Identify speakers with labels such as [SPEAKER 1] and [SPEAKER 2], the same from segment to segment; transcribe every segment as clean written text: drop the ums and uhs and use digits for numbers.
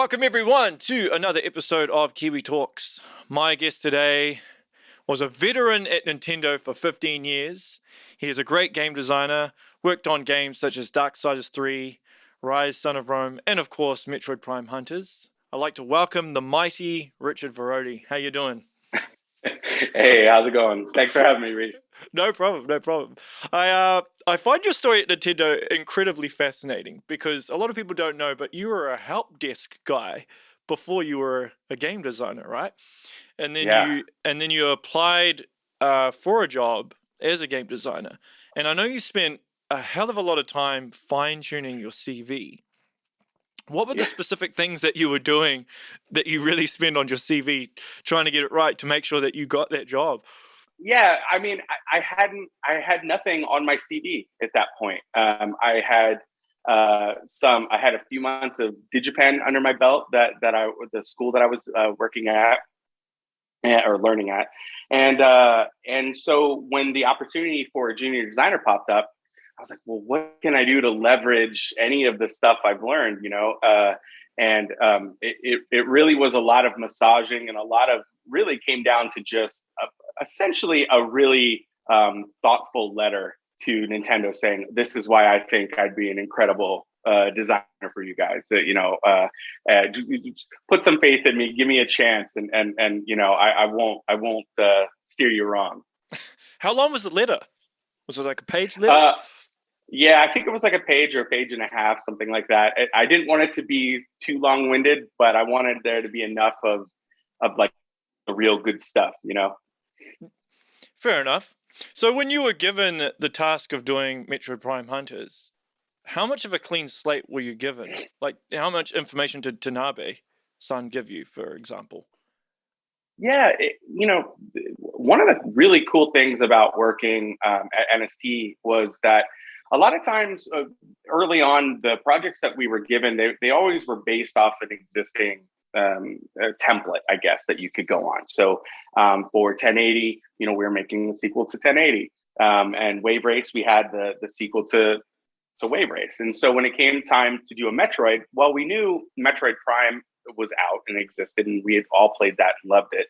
[SPEAKER 1] Welcome everyone to another episode of Kiwi Talks. My guest today was a veteran at Nintendo for 15 years. He is a great game designer, worked on games such as Darksiders III, Rise, Son of Rome, and of course Metroid Prime Hunters. I'd like to welcome the mighty Richard Vorodi. How you doing?
[SPEAKER 2] Hey, how's it going? Thanks for having me, Reese.
[SPEAKER 1] No problem. I find your story at Nintendo incredibly fascinating because a lot of people don't know, but you were a help desk guy before you were a game designer, right? And then
[SPEAKER 2] Yeah.
[SPEAKER 1] you applied for a job as a game designer, and I know you spent a hell of a lot of time fine tuning your CV. What were the
[SPEAKER 2] Yeah.
[SPEAKER 1] specific things that you were doing that you really spent on your CV trying to get it right to make sure that you got that job?
[SPEAKER 2] Yeah, I mean, I had nothing on my CV at that point. I had I had a few months of DigiPen under my belt the school that I was working at or learning at, and so when the opportunity for a junior designer popped up, I was like, well, what can I do to leverage any of the stuff I've learned? It really was a lot of massaging, and a lot of really came down to just essentially a really thoughtful letter to Nintendo saying, this is why I think I'd be an incredible designer for you guys. Put some faith in me, give me a chance, and I won't steer you wrong.
[SPEAKER 1] How long was the letter? Was it like a page letter?
[SPEAKER 2] Uh, Yeah, I think it was like a page or a page and a half, something like that. I didn't want it to be too long-winded, but I wanted there to be enough of like the real good stuff.
[SPEAKER 1] Fair enough. So when you were given the task of doing Metroid Prime Hunters, how much of a clean slate were you given? Like, how much information did Tanabe-san give you, for example?
[SPEAKER 2] Yeah, one of the really cool things about working at NST was that a lot of times early on, the projects that we were given, they always were based off an existing template, I guess, that you could go on. So for 1080, we were making the sequel to 1080. And Wave Race, we had the sequel to Wave Race. And so when it came time to do a Metroid, well, we knew Metroid Prime was out and existed, and we had all played that and loved it.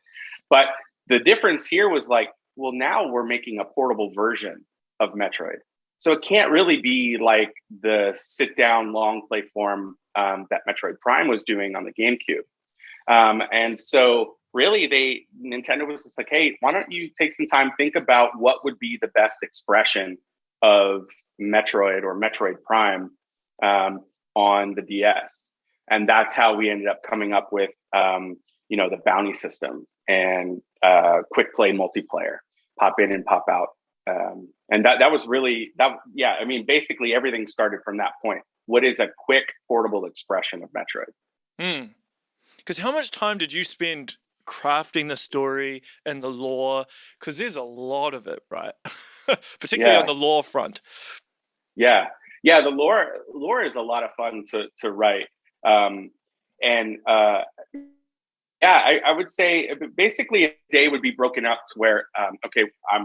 [SPEAKER 2] But the difference here was like, well, now we're making a portable version of Metroid. So it can't really be like the sit-down long play form that Metroid Prime was doing on the GameCube. And so really Nintendo was just like, hey, why don't you take some time, think about what would be the best expression of Metroid or Metroid Prime on the DS. And that's how we ended up coming up with, the bounty system and quick play multiplayer, pop in and pop out. And that was really that. Yeah, I mean, basically everything started from that point. What is a quick, portable expression of Metroid?
[SPEAKER 1] Because how much time did you spend crafting the story and the lore? Because there's a lot of it, right? Particularly on the lore front.
[SPEAKER 2] Yeah. The lore is a lot of fun to write. I would say basically a day would be broken up to where, I'm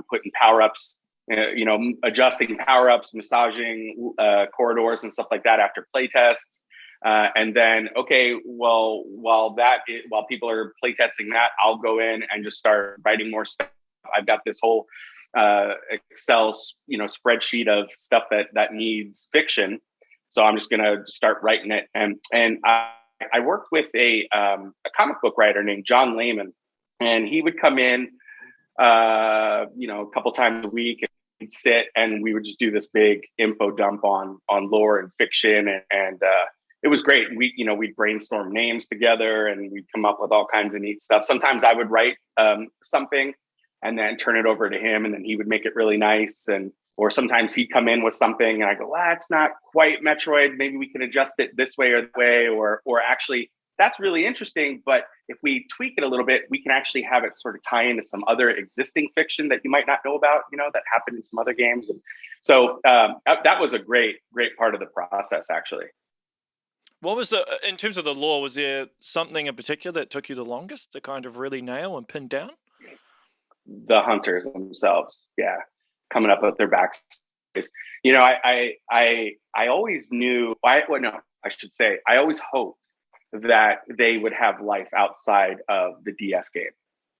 [SPEAKER 2] putting power-ups, adjusting power-ups, massaging corridors and stuff like that after play tests. And then, while people are playtesting that, I'll go in and just start writing more stuff. I've got this whole Excel, spreadsheet of stuff that needs fiction. So I'm just gonna start writing it. And I worked with a comic book writer named John Layman, and he would come in, a couple times a week. And sit and we would just do this big info dump on lore and fiction, and it was great. We'd brainstorm names together, and we'd come up with all kinds of neat stuff. Sometimes I would write something and then turn it over to him, and then he would make it really nice. Or sometimes he'd come in with something and I go, well, it's not quite Metroid. Maybe we can adjust it this way or that way, or actually that's really interesting. But if we tweak it a little bit, we can actually have it sort of tie into some other existing fiction that you might not know about, that happened in some other games. And so that was a great part of the process, actually.
[SPEAKER 1] What was in terms of the lore, was there something in particular that took you the longest to kind of really nail and pin down?
[SPEAKER 2] The hunters themselves. Yeah. Coming up with their backstories. I always knew, I always hoped that they would have life outside of the DS game.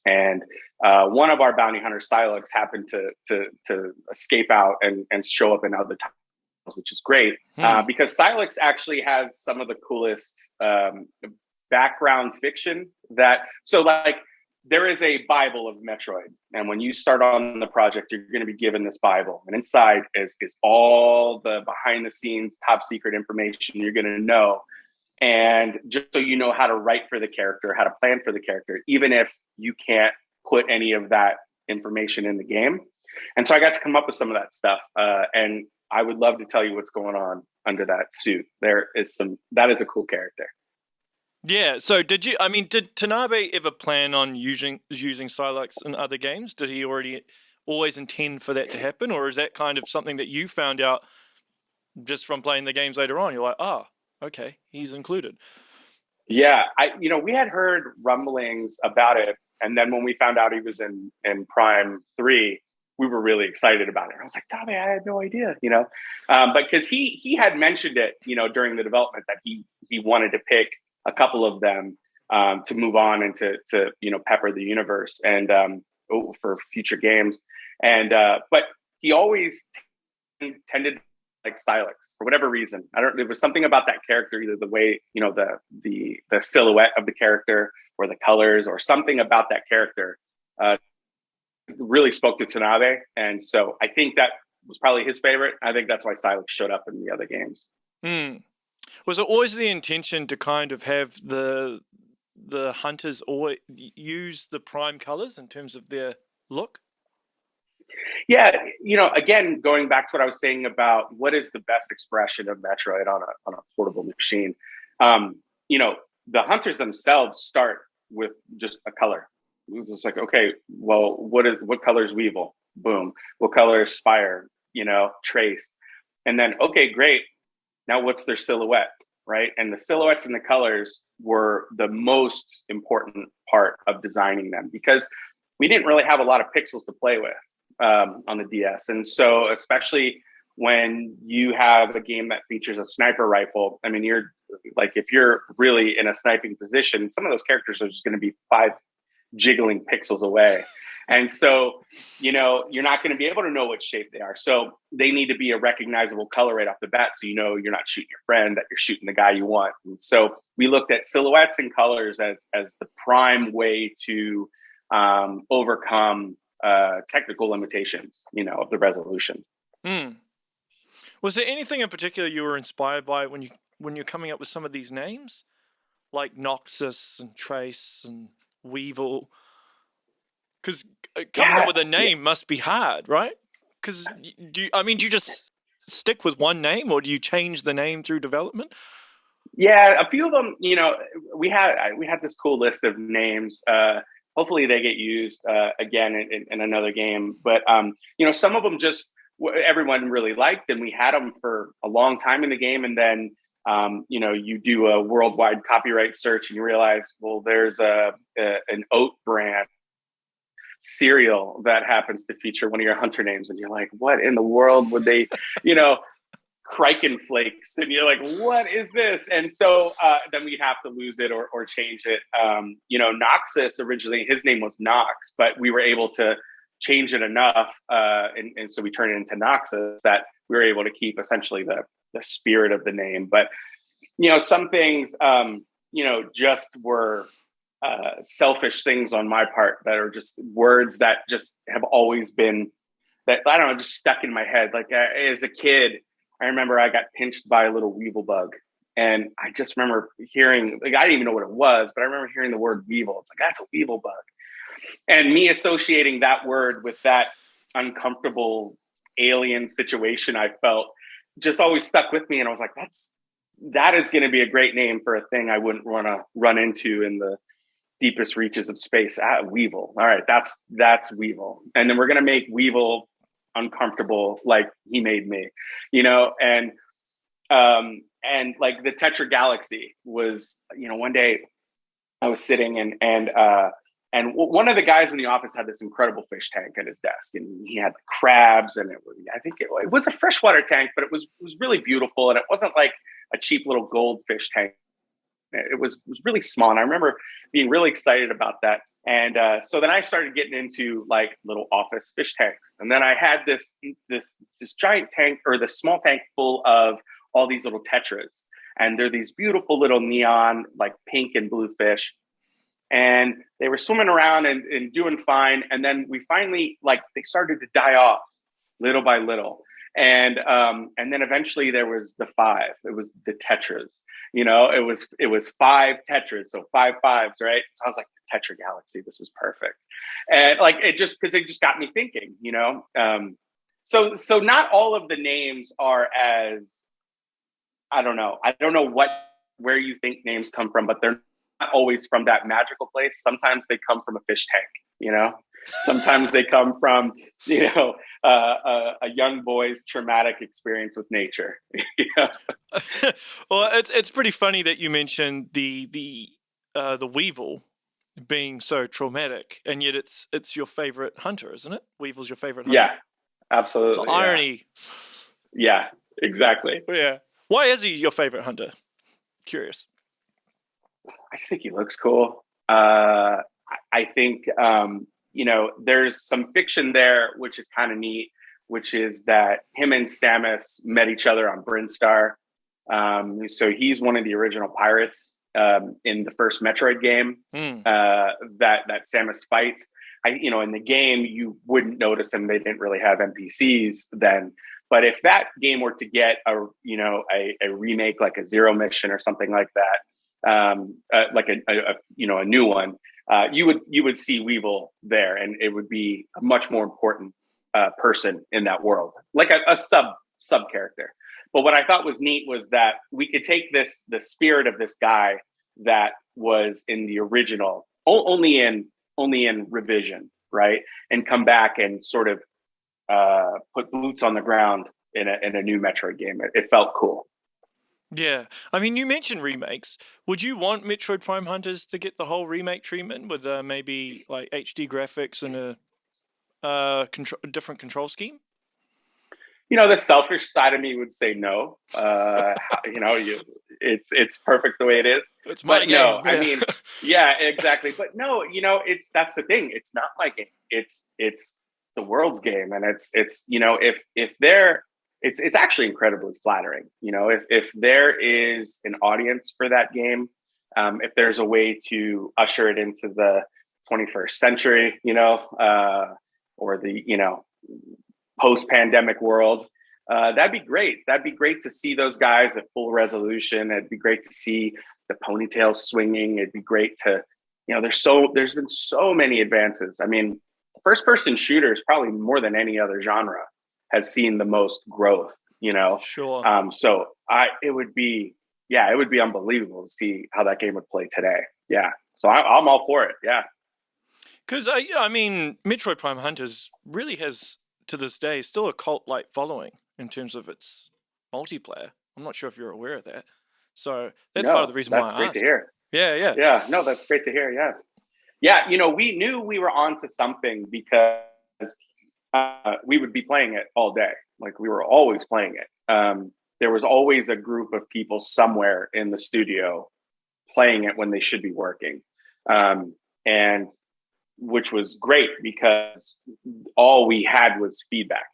[SPEAKER 2] And one of our bounty hunters, Sylux, happened to escape out and show up in other titles, which is great because Sylux actually has some of the coolest background fiction there is a Bible of Metroid. And when you start on the project, you're going to be given this Bible. And inside is all the behind the scenes, top secret information you're going to know. And just so you know how to write for the character, how to plan for the character, even if you can't put any of that information in the game. And so I got to come up with some of that stuff. And I would love to tell you what's going on under that suit. That is a cool character.
[SPEAKER 1] Yeah. So did Tanabe ever plan on using Sylux in other games? Did he always intend for that to happen? Or is that kind of something that you found out just from playing the games later on? You're like, okay, he's included.
[SPEAKER 2] Yeah. We had heard rumblings about it. And then when we found out he was in Prime 3, we were really excited about it. I was like, Tommy, I had no idea, but because he had mentioned it, during the development that he wanted to pick a couple of them to move on and to pepper the universe and for future games. And but he always tended like Sylux for whatever reason. There was something about that character, either the way, the silhouette of the character or the colors or something about that character really spoke to Tanabe. And so I think that was probably his favorite. I think that's why Sylux showed up in the other games.
[SPEAKER 1] Was it always the intention to kind of have the hunters always use the prime colors in terms of their look?
[SPEAKER 2] Yeah, again, going back to what I was saying about what is the best expression of Metroid on a portable machine, the hunters themselves start with just a color. It's just like, okay, well, what color is Weavel? Boom. What color is Spire? Trace. And then, okay, great. Now what's their silhouette, right? And the silhouettes and the colors were the most important part of designing them because we didn't really have a lot of pixels to play with on the DS. And so especially when you have a game that features a sniper rifle, I mean, you're like, if you're really in a sniping position, some of those characters are just going to be 5 jiggling pixels away. And so, you're not going to be able to know what shape they are. So they need to be a recognizable color right off the bat. So, you're not shooting your friend, that you're shooting the guy you want. And so we looked at silhouettes and colors as the prime way to overcome technical limitations, of the resolution.
[SPEAKER 1] Was there anything in particular you were inspired by when you're coming up with some of these names, like Noxus and Trace and Weavel? Because coming up with a name must be hard, right? Because do you just stick with one name, or do you change the name through development?
[SPEAKER 2] Yeah, a few of them. We had this cool list of names. Hopefully, they get used again in another game. But some of them just everyone really liked, and we had them for a long time in the game. And then you do a worldwide copyright search, and you realize, well, there's an oat brand cereal that happens to feature one of your hunter names, and you're like, what in the world would they, Criken Flakes, and you're like, what is this? And so then we'd have to lose it or change it. Noxus, originally his name was Nox, but we were able to change it enough, and so we turned it into Noxus, that we were able to keep essentially the spirit of the name. But some things just were selfish things on my part that are just words that just have always been, that I don't know, just stuck in my head. Like as a kid, I remember I got pinched by a little weevil bug, and I just remember hearing, like, I didn't even know what it was, but I remember hearing the word weevil. It's like, that's a weevil bug, and me associating that word with that uncomfortable alien situation I felt just always stuck with me. And I was like, that is going to be a great name for a thing I wouldn't want to run into in the deepest reaches of space. Weavel. All right, that's Weavel. And then we're gonna make Weavel uncomfortable like he made me, and like the Tetra Galaxy was, one day I was sitting and one of the guys in the office had this incredible fish tank at his desk, and he had like crabs, and I think it was a freshwater tank, but it was really beautiful, and it wasn't like a cheap little goldfish tank. It was really small, and I remember being really excited about that. And so then I started getting into like little office fish tanks, and then I had this giant tank, or this small tank full of all these little tetras, and they're these beautiful little neon like pink and blue fish, and they were swimming around and doing fine. And then we finally, like, they started to die off little by little. And then eventually there was the five. It was the tetras. It was five tetras, so five fives, right? So I was like, the Tetra Galaxy, this is perfect. And like it just got me thinking, So not all of the names are as, I don't know where you think names come from, but they're not always from that magical place. Sometimes they come from a fish tank, Sometimes they come from, a young boy's traumatic experience with nature.
[SPEAKER 1] Well, it's pretty funny that you mentioned the Weavel being so traumatic, and yet it's your favorite hunter, isn't it? Weavel's your favorite hunter.
[SPEAKER 2] Yeah, absolutely.
[SPEAKER 1] The irony.
[SPEAKER 2] Yeah, exactly.
[SPEAKER 1] Yeah. Why is he your favorite hunter? Curious.
[SPEAKER 2] I just think he looks cool. I think, there's some fiction there, which is kind of neat, which is that him and Samus met each other on Brinstar. So he's one of the original pirates in the first Metroid game that Samus fights. In the game, you wouldn't notice them. They didn't really have NPCs then. But if that game were to get a remake, like a Zero Mission or something like that, like a new one, you would see Weavel there, and it would be a much more important person in that world, like a sub character. But what I thought was neat was that we could take the spirit of this guy that was in the original, only in revision, right, and come back and sort of put boots on the ground in a new Metroid game. It felt cool.
[SPEAKER 1] Yeah. I mean, you mentioned remakes. Would you want Metroid Prime Hunters to get the whole remake treatment with maybe like HD graphics and a different control scheme?
[SPEAKER 2] The selfish side of me would say no. It's perfect the way it is.
[SPEAKER 1] It's my game.
[SPEAKER 2] No, yeah. I mean, yeah, exactly. But no, that's the thing. It's not my game. It's the world's game, and it's actually incredibly flattering. If there is an audience for that game, if there's a way to usher it into the 21st century, or the post-pandemic world, that'd be great. That'd be great to see those guys at full resolution. It'd be great to see the ponytails swinging. It'd be great to, there's been so many advances. I mean, first-person shooters, probably more than any other genre, has seen the most growth.
[SPEAKER 1] Sure.
[SPEAKER 2] So it would be unbelievable to see how that game would play today. Yeah. So I'm all for it. Yeah.
[SPEAKER 1] Because I mean, Metroid Prime Hunters really has, to this day, still a cult-like following in terms of its multiplayer. I'm not sure if you're aware of that. So that's part of the reason why I asked.
[SPEAKER 2] That's great to hear.
[SPEAKER 1] Yeah.
[SPEAKER 2] Yeah, no, that's great to hear. Yeah. Yeah, we knew we were onto something because we would be playing it all day. Like, we were always playing it. There was always a group of people somewhere in the studio playing it when they should be working. And which was great because all we had was feedback,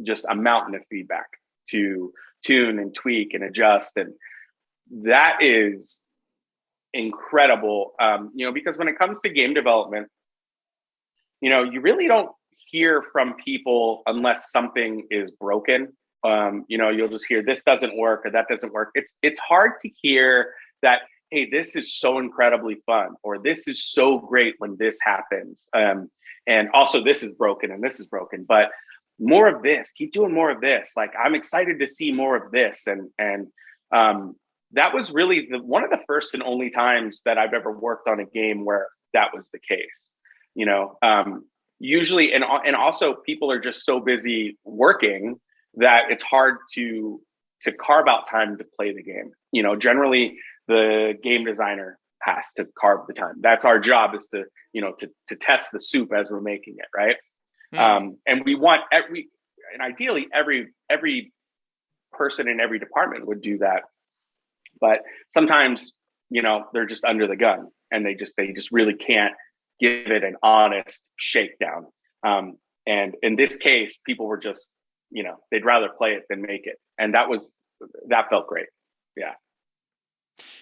[SPEAKER 2] just a mountain of feedback to tune and tweak and adjust. And that is incredible, because when it comes to game development, you really don't hear from people unless something is broken. You'll just hear this doesn't work or that doesn't work. It's hard to hear that, hey, this is so incredibly fun, or this is so great when this happens. And also this is broken and this is broken, but more of this, keep doing more of this. Like, I'm excited to see more of this. And that was really one of the first and only times that I've ever worked on a game where that was the case. Usually, and also people are just so busy working that it's hard to carve out time to play the game. Generally the game designer has to carve the time. That's our job, is to test the soup as we're making it, right? And we want ideally every person in every department would do that. But sometimes they're just under the gun, and they just really can't give it an honest shakedown. And in this case, people were just, they'd rather play it than make it, and that felt great. Yeah.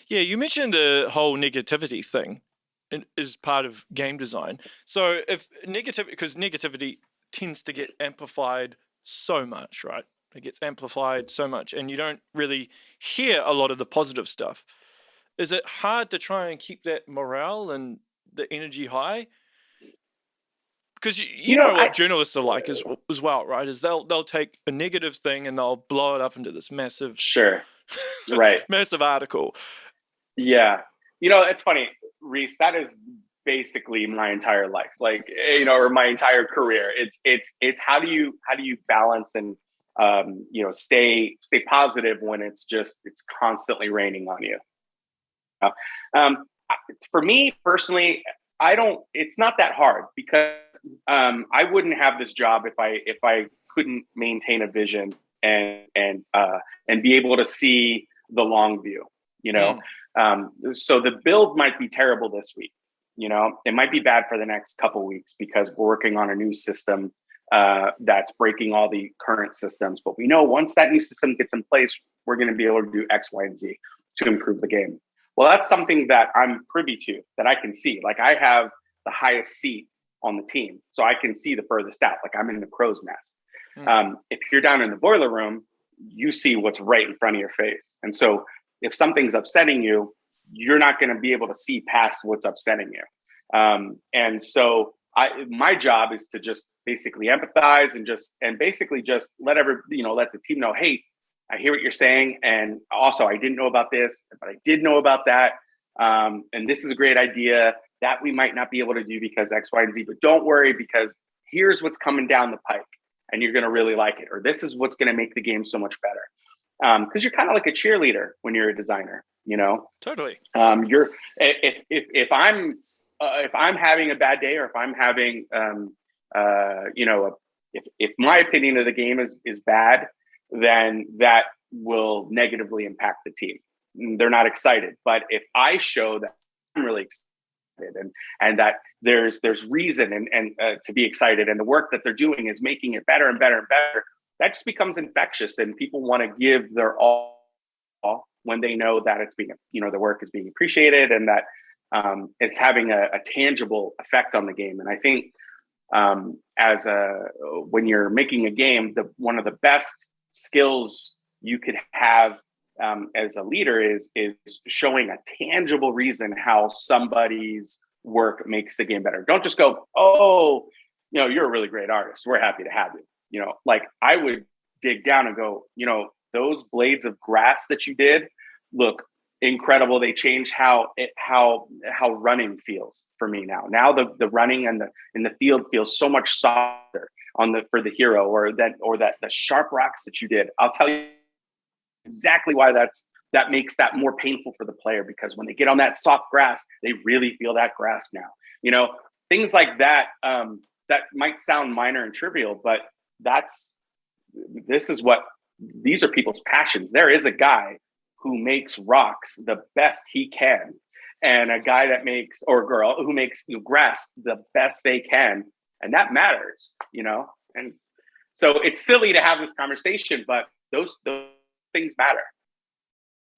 [SPEAKER 1] Yeah, you mentioned the whole negativity thing is part of game design. So if negativity, because negativity tends to get amplified so much, right? It gets amplified so much, and you don't really hear a lot of the positive stuff. Is it hard to try and keep that morale and the energy high? Because you know what journalists are like as well, right? Is they'll take a negative thing and they'll blow it up into this massive,
[SPEAKER 2] sure, right,
[SPEAKER 1] massive article.
[SPEAKER 2] Yeah. It's funny, Reese, that is basically my entire life, like, or my entire career. It's how do you balance and, stay positive when it's constantly raining on you. For me personally, it's not that hard, because I wouldn't have this job if I couldn't maintain a vision and be able to see the long view, so the build might be terrible this week. It might be bad for the next couple of weeks because we're working on a new system that's breaking all the current systems. But we know once that new system gets in place, we're going to be able to do X, Y, and Z to improve the game. Well, that's something that I'm privy to, that I can see. Like, I have the highest seat on the team, so I can see the furthest out. Like, I'm in the crow's nest. If you're down in the boiler room, you see what's right in front of your face. And so if something's upsetting you, you're not going to be able to see past what's upsetting you. And so my job is to just basically empathize and basically just let the team know, hey, I hear what you're saying. And also, I didn't know about this, but I did know about that. And this is a great idea that we might not be able to do because X, Y, and Z, but don't worry, because here's what's coming down the pike and you're going to really like it. Or this is what's going to make the game so much better. Because you're kind of like a cheerleader when you're a designer,
[SPEAKER 1] Totally.
[SPEAKER 2] You're if I'm having a bad day, or if I'm having if my opinion of the game is bad, then that will negatively impact the team. They're not excited. But if I show that I'm really excited and that there's reason and to be excited, and the work that they're doing is making it better and better and better, that just becomes infectious, and people want to give their all when they know that it's being, the work is being appreciated, and that it's having a tangible effect on the game. And I think when you're making a game, one of the best skills you could have as a leader is showing a tangible reason how somebody's work makes the game better. Don't just go, oh, you're a really great artist, we're happy to have you. Like, I would dig down and go, those blades of grass that you did look incredible. They change how running feels for me now. Now the running in the field feels so much softer for the hero, or that the sharp rocks that you did. I'll tell you exactly why that makes that more painful for the player, because when they get on that soft grass, they really feel that grass now. Things like that that might sound minor and trivial, but these are people's passions. There is a guy who makes rocks the best he can, and a guy that makes, or girl who makes grass the best they can, and that matters, And so it's silly to have this conversation, but those things matter.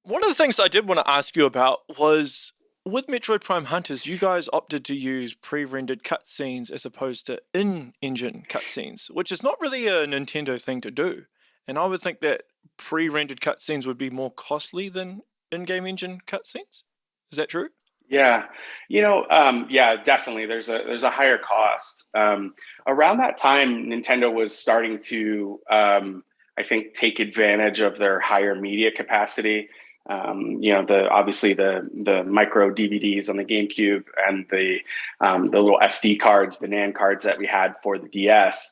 [SPEAKER 1] One of the things I did want to ask you about was, with Metroid Prime Hunters, you guys opted to use pre-rendered cutscenes as opposed to in-engine cutscenes, which is not really a Nintendo thing to do. And I would think that pre-rendered cutscenes would be more costly than in-game engine cutscenes. Is that true?
[SPEAKER 2] Yeah, yeah, definitely. There's a higher cost. Around that time, Nintendo was starting to, I think, take advantage of their higher media capacity. Obviously the micro DVDs on the GameCube, and the little SD cards, the NAND cards that we had for the DS.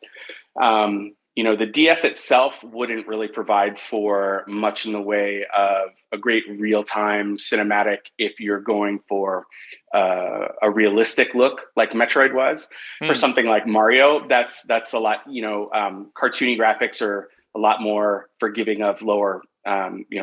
[SPEAKER 2] The DS itself wouldn't really provide for much in the way of a great real-time cinematic if you're going for a realistic look like Metroid was. For something like Mario, that's a lot, cartoony graphics are a lot more forgiving of lower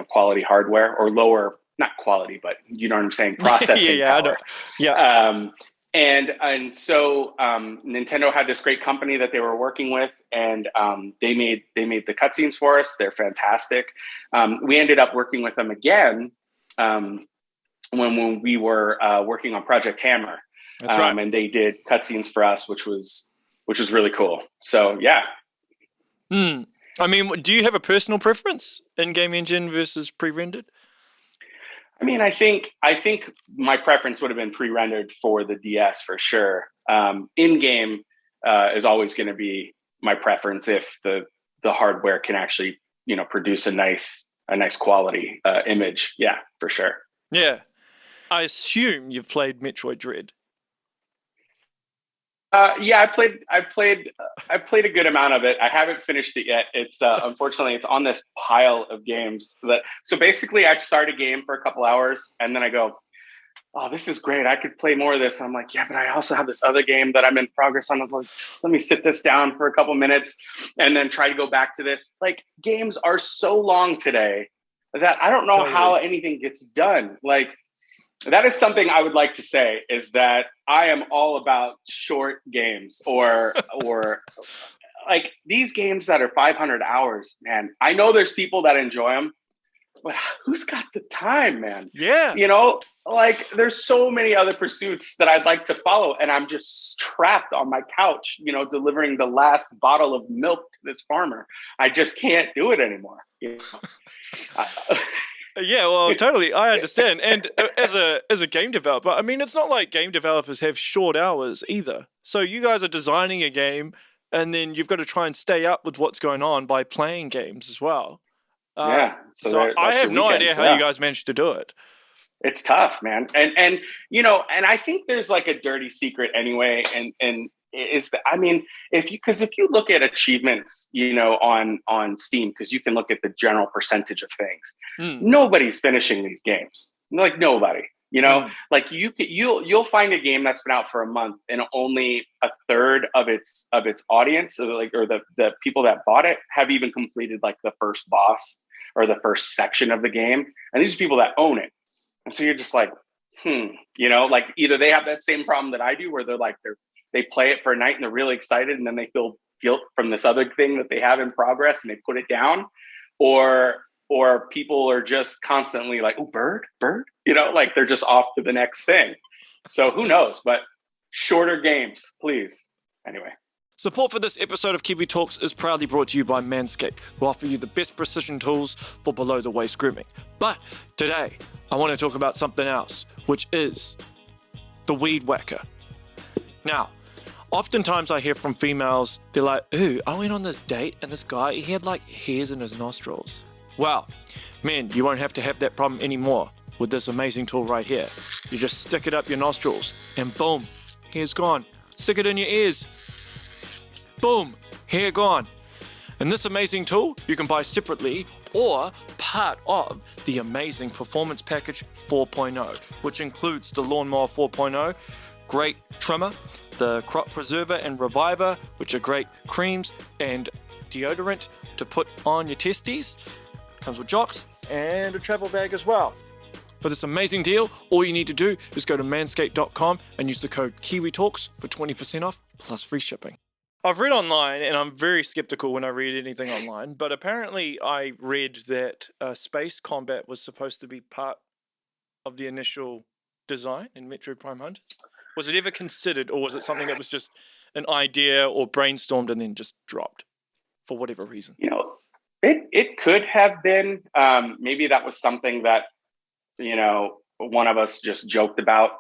[SPEAKER 2] quality hardware, or not quality, but you know what I'm saying, processing
[SPEAKER 1] yeah, I
[SPEAKER 2] power.
[SPEAKER 1] know. Yeah.
[SPEAKER 2] And so Nintendo had this great company that they were working with, and they made the cutscenes for us. They're fantastic. We ended up working with them again when we were working on Project Hammer.
[SPEAKER 1] That's right.
[SPEAKER 2] And they did cutscenes for us, which was really cool. So yeah.
[SPEAKER 1] I mean, do you have a personal preference in game engine versus pre-rendered?
[SPEAKER 2] I mean, I think my preference would have been pre-rendered for the DS for sure. In-game is always going to be my preference if the hardware can actually, produce a nice quality image. Yeah, for sure.
[SPEAKER 1] Yeah. I assume you've played Metroid Dread.
[SPEAKER 2] Yeah, I played a good amount of it. I haven't finished it yet. It's unfortunately it's on this pile of games so basically I start a game for a couple hours and then I go, oh, this is great. I could play more of this. And I'm like, yeah, but I also have this other game that I'm in progress on. I'm like, just let me sit this down for a couple minutes and then try to go back to this. Like, games are so long today that I don't know how anything gets done. Like, that is something I would like to say, is that I am all about short games or like these games that are 500 hours, man. I know there's people that enjoy them, but who's got the time, man?
[SPEAKER 1] Yeah.
[SPEAKER 2] Like there's so many other pursuits that I'd like to follow, and I'm just trapped on my couch, delivering the last bottle of milk to this farmer. I just can't do it anymore.
[SPEAKER 1] Yeah, well, totally. I understand. And as a game developer, I mean, it's not like game developers have short hours either. So you guys are designing a game, and then you've got to try and stay up with what's going on by playing games as well.
[SPEAKER 2] Yeah.
[SPEAKER 1] So I have no idea how you guys managed to do it.
[SPEAKER 2] It's tough, man. And and I think there's like a dirty secret anyway. And is that, I mean, if you look at achievements, on Steam, because you can look at the general percentage of things, nobody's finishing these games. Like nobody, like you'll find a game that's been out for a month and only a third of its audience, or the people that bought it, have even completed like the first boss or the first section of the game. And these are people that own it. And so you're just like, like either they have that same problem that I do, where they play it for a night and they're really excited, and then they feel guilt from this other thing that they have in progress and they put it down, or people are just constantly like, oh, bird, like they're just off to the next thing. So who knows? But shorter games, please. Anyway.
[SPEAKER 1] Support for this episode of Kiwi Talks is proudly brought to you by Manscaped, who offer you the best precision tools for below-the-waist grooming. But today, I want to talk about something else, which is the weed whacker. Now, oftentimes I hear from females, they're like, ooh, I went on this date and this guy, he had like hairs in his nostrils. Well, men, you won't have to have that problem anymore with this amazing tool right here. You just stick it up your nostrils and boom, hair's gone. Stick it in your ears. Boom, hair gone. And this amazing tool you can buy separately or part of the amazing Performance Package 4.0, which includes the Lawnmower 4.0, great trimmer, the Crop Preserver and Reviver, which are great creams and deodorant to put on your testes. Comes with jocks and a travel bag as well. For this amazing deal, all you need to do is go to manscaped.com and use the code KiwiTalks for 20% off plus free shipping. I've read online, and I'm very skeptical when I read anything online, but apparently I read that space combat was supposed to be part of the initial design in Metroid Prime Hunters. Was it ever considered, or was it something that was just an idea or brainstormed and then just dropped for whatever reason?
[SPEAKER 2] It could have been. Maybe that was something that, one of us just joked about.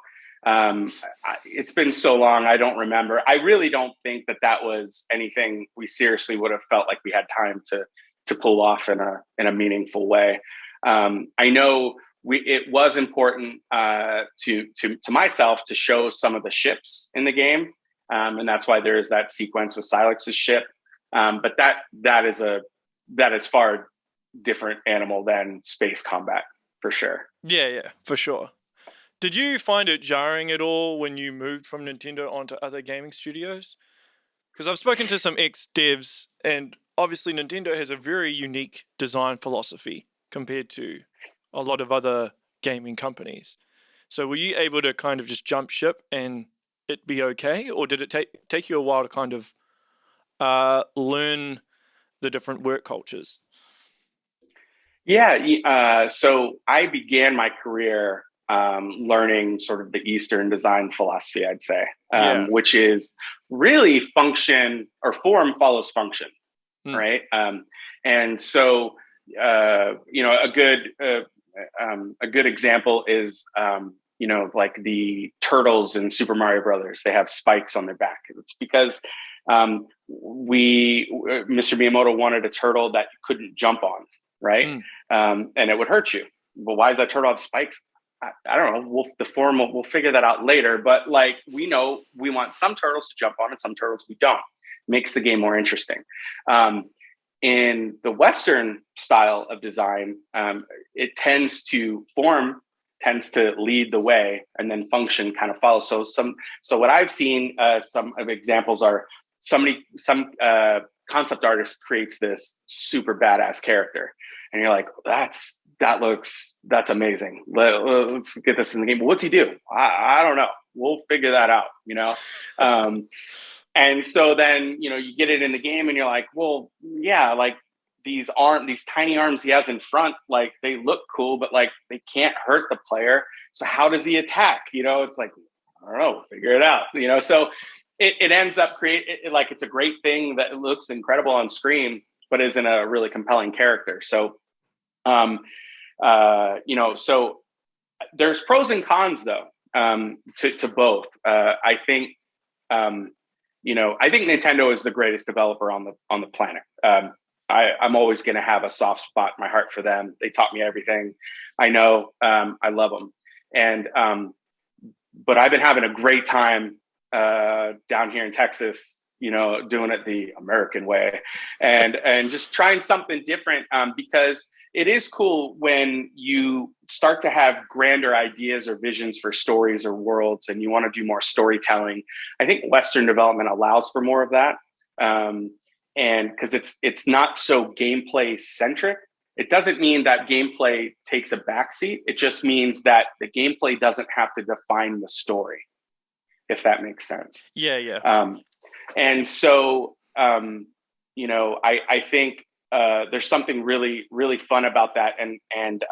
[SPEAKER 2] It's been so long, I don't remember. I really don't think that was anything we seriously would have felt like we had time to pull off in a meaningful way. I know it was important to myself to show some of the ships in the game, and that's why there is that sequence with Sylux's ship. But that is far different animal than space combat for sure.
[SPEAKER 1] Yeah, for sure. Did you find it jarring at all when you moved from Nintendo onto other gaming studios? Because I've spoken to some ex-devs, and obviously Nintendo has a very unique design philosophy compared to a lot of other gaming companies. So were you able to kind of just jump ship and it be okay, or did it take you a while to kind of learn the different work cultures?
[SPEAKER 2] Yeah, so I began my career learning sort of the Eastern design philosophy, I'd say,
[SPEAKER 1] Yeah.
[SPEAKER 2] which is really function or form follows function,
[SPEAKER 1] Mm.
[SPEAKER 2] right? And so, a good example is, like the turtles in Super Mario Brothers. They have spikes on their back. It's because Mr. Miyamoto wanted a turtle that you couldn't jump on, right?
[SPEAKER 1] Mm.
[SPEAKER 2] And it would hurt you. But why does that turtle have spikes? I don't know. We'll figure that out later. But like, we know we want some turtles to jump on and some turtles we don't. Makes the game more interesting. In the Western style of design, it tends to lead the way, and then function kind of follows. So what I've seen, some of examples are some concept artist creates this super badass character, and you're like, that's amazing. Let's get this in the game. But what's he do? I don't know. We'll figure that out. And so then, you get it in the game and you're like, well, yeah, like these tiny arms he has in front, like they look cool, but like they can't hurt the player. So how does he attack? It's like, I don't know, figure it out. So it ends up like it's a great thing that looks incredible on screen, but isn't a really compelling character. So, so there's pros and cons though, to both. I think Nintendo is the greatest developer on the planet. I'm always going to have a soft spot in my heart for them. They taught me everything I know. I love them, but I've been having a great time down here in Texas, doing it the American way, and just trying something different, because it is cool when you start to have grander ideas or visions for stories or worlds, and you want to do more storytelling. I think Western development allows for more of that, and because it's not so gameplay centric. It doesn't mean that gameplay takes a backseat. It just means that the gameplay doesn't have to define the story, if that makes sense.
[SPEAKER 1] Yeah.
[SPEAKER 2] And so, I think there's something really, really fun about that. And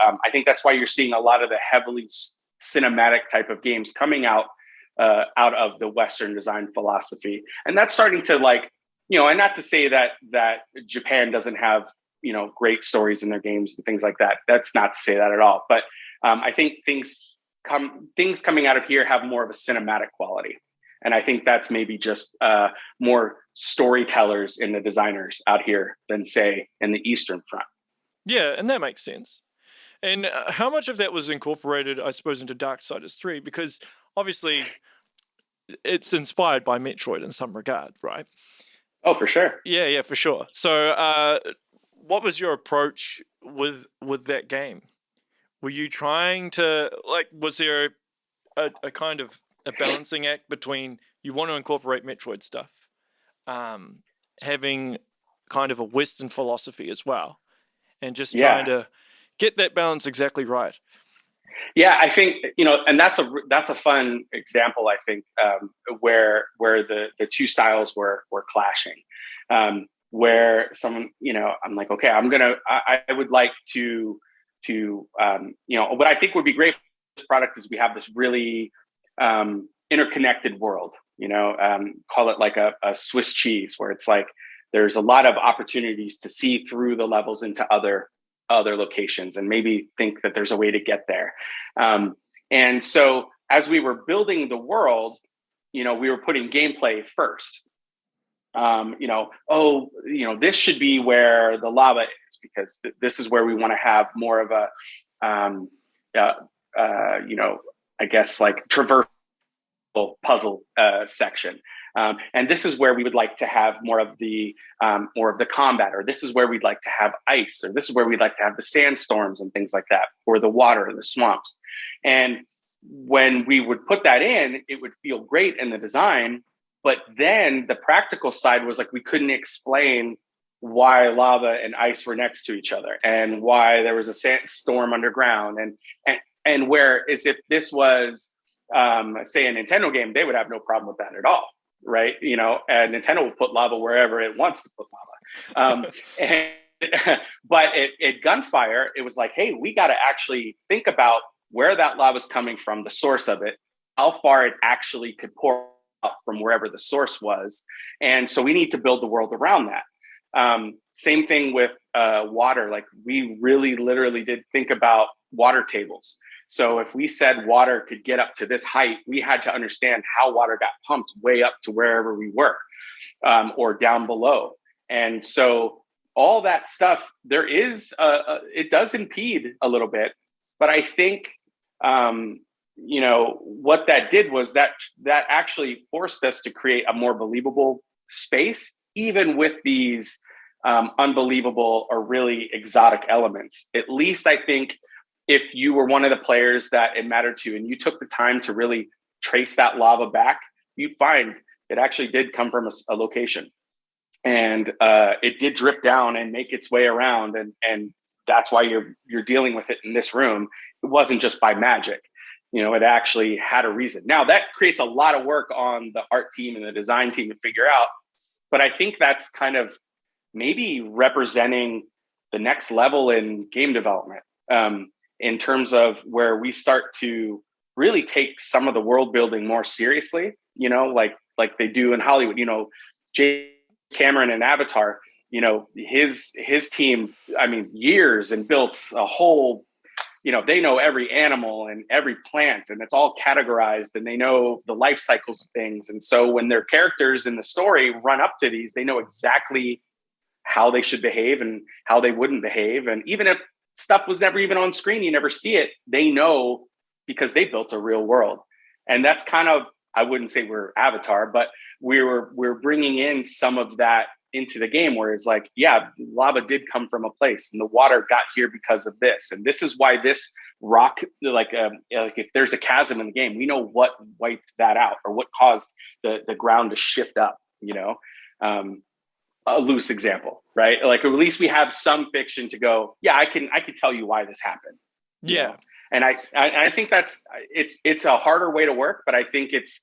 [SPEAKER 2] I think that's why you're seeing a lot of the heavily cinematic type of games coming out of the Western design philosophy. And that's starting to and not to say that Japan doesn't have, great stories in their games and things like that. That's not to say that at all. But I think things coming out of here have more of a cinematic quality. And I think that's maybe just more storytellers in the designers out here than, say, in the Eastern front.
[SPEAKER 1] Yeah, and that makes sense. And how much of that was incorporated, I suppose, into Darksiders 3? Because obviously it's inspired by Metroid in some regard, right?
[SPEAKER 2] Oh, for sure.
[SPEAKER 1] Yeah, for sure. So what was your approach with that game? Were you trying to, was there a kind of a balancing act between you want to incorporate Metroid stuff, having kind of a Western philosophy as well, and just trying to get that balance exactly right?
[SPEAKER 2] Yeah, I think, and that's a fun example, I think, where the two styles were clashing, where someone, I'm like, okay, I would like to what I think would be great for this product is we have this really interconnected world, call it like a Swiss cheese, where it's like there's a lot of opportunities to see through the levels into other locations and maybe think that there's a way to get there. And so as we were building the world, we were putting gameplay first. This should be where the lava is, because this is where we want to have more of a, I guess like traversal puzzle section. And this is where we would like to have more of the combat, or this is where we'd like to have ice, or this is where we'd like to have the sandstorms and things like that, or the water and the swamps. And when we would put that in, it would feel great in the design. But then the practical side was like, we couldn't explain why lava and ice were next to each other and why there was a sandstorm underground. And And whereas if this was, say, a Nintendo game, they would have no problem with that at all, right? And Nintendo will put lava wherever it wants to put lava. But at Gunfire, it was like, hey, we got to actually think about where that lava is coming from, the source of it, how far it actually could pour out from wherever the source was. And so we need to build the world around that. Same thing with water. Like, we really literally did think about water tables. So if we said water could get up to this height, we had to understand how water got pumped way up to wherever we were, or down below. And so all that stuff, there is, it does impede a little bit, but I think, what that did was that actually forced us to create a more believable space, even with these unbelievable or really exotic elements. At least I think if you were one of the players that it mattered to and you took the time to really trace that lava back, you'd find it actually did come from a location. And it did drip down and make its way around. And that's why you're dealing with it in this room. It wasn't just by magic. It actually had a reason. Now, that creates a lot of work on the art team and the design team to figure out. But I think that's kind of maybe representing the next level in game development, in terms of where we start to really take some of the world building more seriously, like they do in Hollywood. James Cameron and Avatar, his team, years, and built a whole, they know every animal and every plant, and it's all categorized, and they know the life cycles of things. And so when their characters in the story run up to these, they know exactly how they should behave and how they wouldn't behave. And even if stuff was never even on screen, you never see it, they know because they built a real world. And that's kind of, I wouldn't say we're Avatar, but we're bringing in some of that into the game, where it's like, yeah, lava did come from a place, and the water got here because of this, and this is why this rock, like if there's a chasm in the game, we know what wiped that out or what caused the ground to shift up. A loose example, right? Like, at least we have some fiction to go, yeah, I can tell you why this happened.
[SPEAKER 1] Yeah.
[SPEAKER 2] And I think that's it's a harder way to work, but I think it's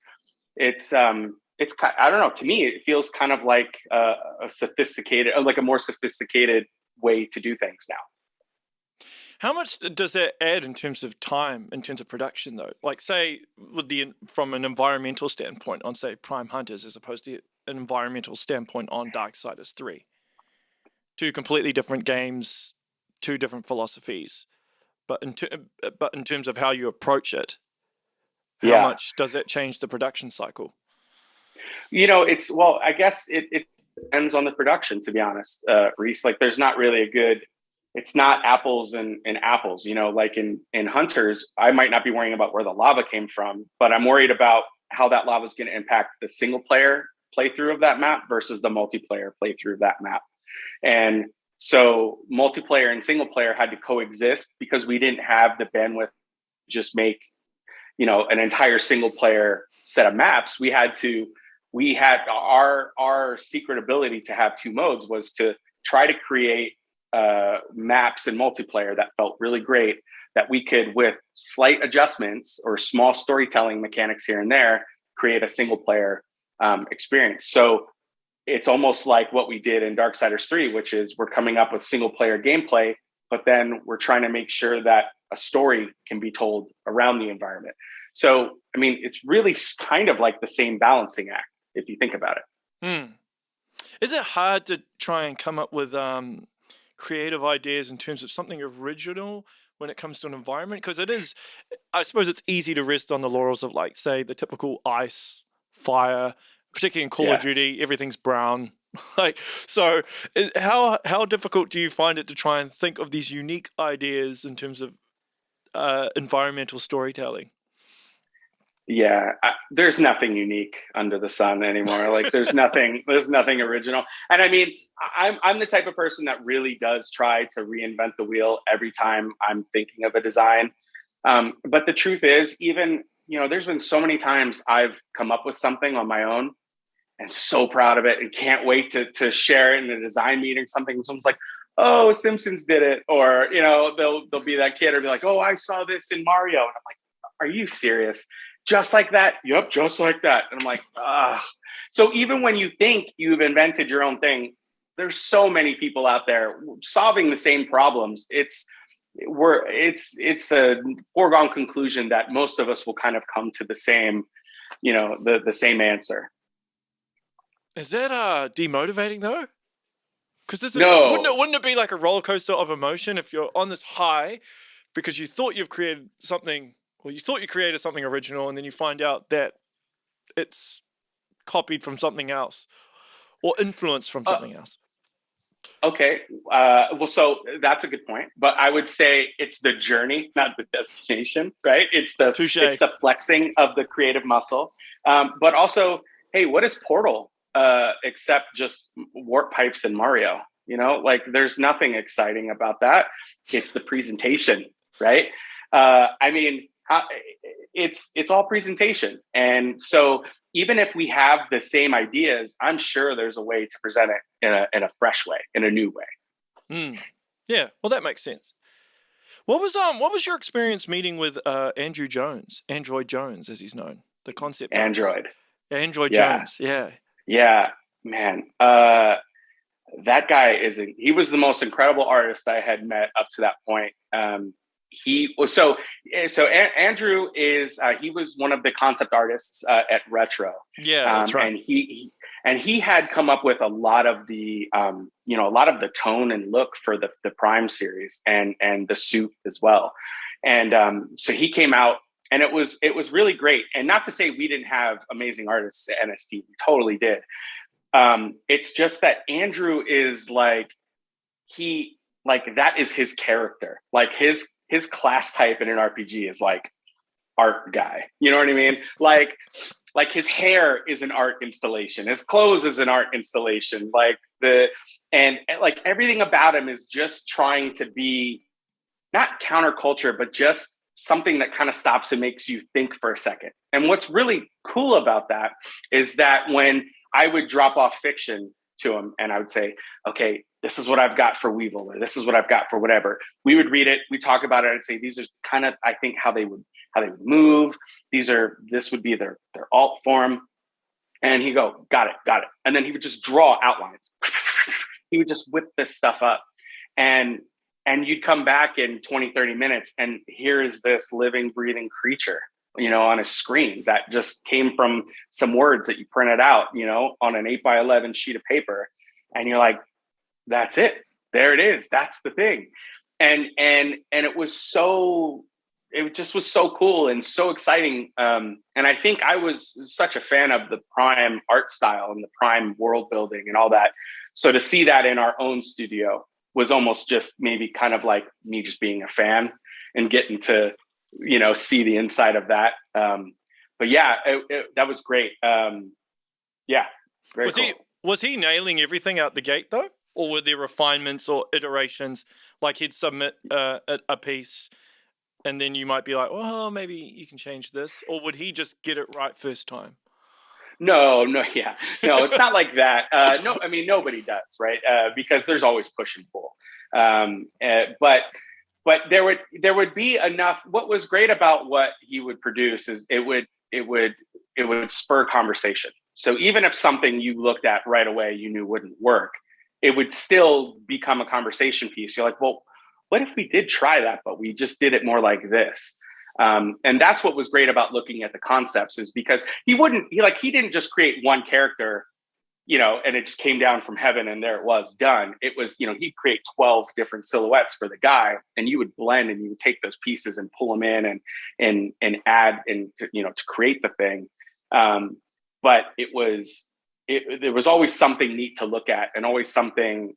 [SPEAKER 2] I don't know. To me, it feels kind of like a more sophisticated way to do things now.
[SPEAKER 1] How much does that add in terms of time, in terms of production, though? Like, say, from an environmental standpoint on, say, Prime Hunters, as opposed to an environmental standpoint on Darksiders 3. Two completely different games, two different philosophies. But in terms of how you approach it, how much does that change the production cycle?
[SPEAKER 2] I guess it depends on the production, to be honest, Reese. Like, there's not really it's not apples and apples, like in Hunters, I might not be worrying about where the lava came from, but I'm worried about how that lava is going to impact the single player playthrough of that map versus the multiplayer playthrough of that map. And so multiplayer and single player had to coexist because we didn't have the bandwidth to just make, an entire single player set of maps. We had our secret ability to have two modes was to try to create maps in multiplayer that felt really great, that we could, with slight adjustments or small storytelling mechanics here and there, create a single player experience. So it's almost like what we did in Darksiders 3, which is we're coming up with single player gameplay, but then we're trying to make sure that a story can be told around the environment. So, it's really kind of like the same balancing act, if you think about it.
[SPEAKER 1] Is it hard to try and come up with creative ideas in terms of something original when it comes to an environment? Because it is, I suppose it's easy to rest on the laurels of, like, say, the typical ice, fire, particularly in Call of Duty, everything's brown. So how difficult do you find it to try and think of these unique ideas in terms of environmental storytelling?
[SPEAKER 2] Yeah, there's nothing unique under the sun anymore. Like, there's nothing original. And I'm the type of person that really does try to reinvent the wheel every time I'm thinking of a design. But the truth is, even, there's been so many times I've come up with something on my own, and so proud of it and can't wait to share it in a design meeting. Someone's like, oh, Simpsons did it. Or, they'll be that kid or be like, oh, I saw this in Mario. And I'm like, are you serious? Just like that? Yep, just like that. And I'm like, ah. So even when you think you've invented your own thing, there's so many people out there solving the same problems. It's a foregone conclusion that most of us will kind of come to the same, the same answer.
[SPEAKER 1] Is that demotivating though? Because
[SPEAKER 2] no,
[SPEAKER 1] wouldn't it be like a roller coaster of emotion if you're on this high because you thought you've created something, or you thought you created something original, and then you find out that it's copied from something else or influenced from something else?
[SPEAKER 2] Okay. Well, so that's a good point, but I would say it's the journey, not the destination, right? It's the flexing of the creative muscle. But also, hey, what is Portal except just warp pipes and Mario? Like there's nothing exciting about that. It's the presentation, right? It's all presentation. And so even if we have the same ideas, I'm sure there's a way to present it in a fresh way, in a new way.
[SPEAKER 1] Yeah, well, that makes sense. What was your experience meeting with Android Jones, as he's known, the concept
[SPEAKER 2] Android
[SPEAKER 1] Jones?
[SPEAKER 2] Yeah, man. That guy he was the most incredible artist I had met up to that point. Andrew is he was one of the concept artists at Retro.
[SPEAKER 1] Yeah, that's right.
[SPEAKER 2] And he had come up with a lot of the tone and look for the Prime series and the suit as well. And so he came out, and it was really great. And not to say we didn't have amazing artists at NST, we totally did. It's just that Andrew is that is his character. Like his class type in an RPG is like art guy. You know what I mean? Like his hair is an art installation. His clothes is an art installation. And everything about him is just trying to be not counterculture, but just something that kind of stops and makes you think for a second. And what's really cool about that is that when I would drop off fiction to him and I would say, okay, this is what I've got for Weavel, or this is what I've got for whatever. We would read it. We talk about it. I'd say, these are kind of, I think, how they would move. This would be their alt form. And he'd go, got it. And then he would just draw outlines. He would just whip this stuff up. And you'd come back in 20, 30 minutes and here is this living, breathing creature, on a screen that just came from some words that you printed out, on an 8x11 sheet of paper. And you're like, that's it. There it is. That's the thing. And it just was so cool and so exciting. And I think I was such a fan of the Prime art style and the Prime world building and all that. So to see that in our own studio was almost just maybe kind of like me just being a fan and getting to, see the inside of that. But yeah, that was great. Yeah. Very cool.
[SPEAKER 1] Was he nailing everything out the gate though? Or were there refinements or iterations? Like he'd submit a piece and then you might be like, well, maybe you can change this. Or would he just get it right first time?
[SPEAKER 2] No, yeah. No, it's not like that. No, I mean, nobody does, right? Because there's always push and pull. But there would be enough. What was great about what he would produce is it would spur conversation. So even if something you looked at right away you knew wouldn't work, it would still become a conversation piece. You're like, well, what if we did try that, but we just did it more like this? And that's what was great about looking at the concepts, is because he didn't just create one character, and it just came down from heaven and there it was done. It was, he'd create 12 different silhouettes for the guy, and you would blend and you would take those pieces and pull them in and add and to create the thing. But there was always something neat to look at and always something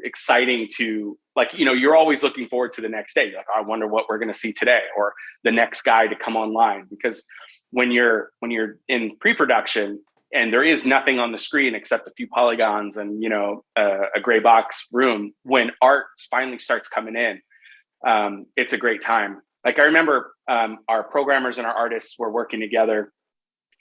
[SPEAKER 2] exciting to, you're always looking forward to the next day. You're like, I wonder what we're going to see today, or the next guy to come online. Because when you're in pre-production and there is nothing on the screen except a few polygons and, a gray box room, when art finally starts coming in, it's a great time. Like I remember our programmers and our artists were working together